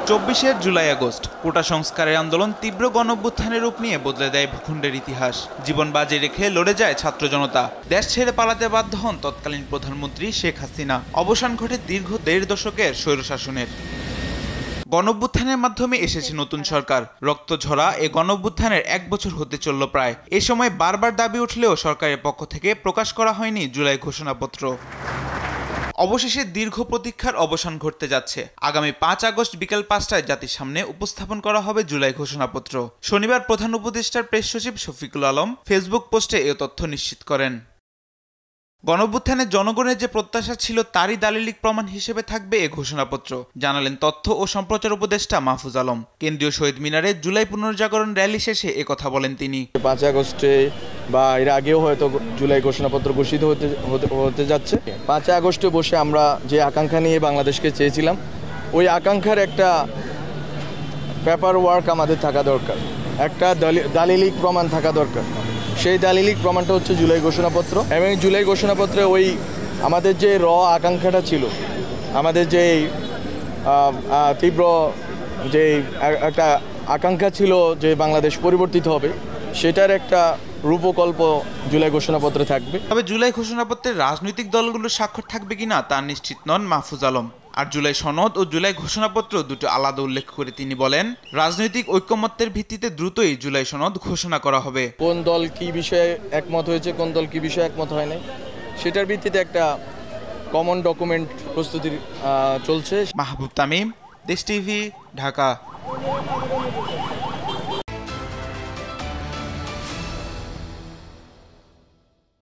২৪ July August কোটা সংস্কারের আন্দোলন তীব্র গণঅভ্যুত্থানের রূপ নিয়ে বদলে দেয় ভূখণ্ডের ইতিহাস। জীবন বাজি রেখে লড়ে যায় ছাত্র জনতা। দেশ ছেড়ে পালাতে বাধ্য হন তৎকালীন প্রধানমন্ত্রী শেখ হাসিনা। অবসান ঘটে দীর্ঘ ১.৫ দশকের স্বৈরশাসনের। গণঅভ্যুত্থানের মাধ্যমে এসেছে নতুন সরকার। রক্তঝরা এ গণঅভ্যুত্থানের ১ বছর হতে চলল প্রায়। এ সময় বারবার দাবি উঠলেও সরকারের পক্ষ থেকে প্রকাশ করা হয়নি জুলাই ঘোষণাপত্র। অবশেষে দীর্ঘ প্রতীক্ষার অবসান ঘটতে যাচ্ছে। আগামী ৫ আগস্ট বিকেল ৫টায় জাতির সামনে উপস্থাপন করা হবে জুলাই ঘোষণাপত্র। শনিবার প্রধান উপদেষ্টার প্রেস সচিব শফিকুল আলম ফেসবুক পোস্টে এ তথ্য নিশ্চিত করেন। গণঅভ্যুত্থানে জনগণের যে প্রত্যাশা ছিল তারই দালিলিক প্রমাণ হিসেবে থাকবে এ ঘোষণাপত্র, জানালেন তথ্য ও সম্প্রচার উপদেষ্টা মাহফুজ আলম। কেন্দ্রীয় শহীদ মিনারে জুলাই পুনর্জাগরণ র্যালি শেষে একথা বলেন তিনি। ৫ আগস্টে বা এর আগেও হয়তো জুলাই ঘোষণাপত্র ঘোষিত হতে যাচ্ছে। ৫ আগস্টে বসে আমরা যে আকাঙ্ক্ষা নিয়ে বাংলাদেশকে চেয়েছিলাম, ওই আকাঙ্ক্ষার একটা পেপার ওয়ার্ক আমাদের থাকা দরকার, একটা দালিলিক প্রমাণ থাকা দরকার। সেই দালিলিক প্রমাণটা হচ্ছে জুলাই ঘোষণাপত্র। এবং জুলাই ঘোষণাপত্রে ওই আমাদের যে আকাঙ্ক্ষাটা ছিল, আমাদের যে তীব্র যে একটা আকাঙ্ক্ষা ছিল যে বাংলাদেশ পরিবর্তিত হবে, সেটার একটা রূপকল্প জুলাই ঘোষণাপত্রে থাকবে। তবে জুলাই ঘোষণাপত্রে রাজনৈতিক দলগুলোর স্বাক্ষর থাকবে কিনা তা নিশ্চিত নন মাহফুজ আলম। আর জুলাই সনদ ও জুলাই ঘোষণাপত্র দুটো আলাদা উল্লেখ করে তিনি বলেন, রাজনৈতিক ঐকমত্যের ভিত্তিতে দ্রুতই জুলাই সনদ ঘোষণা করা হবে। কোন দল কি বিষয়ে একমত হয়েছে, কোন দল কি বিষয়ে একমত হয় নাই, সেটার ভিত্তিতে একটা কমন ডকুমেন্ট প্রস্তুতি চলছে। মাহবুব তামিম, দেশ টিভি, ঢাকা।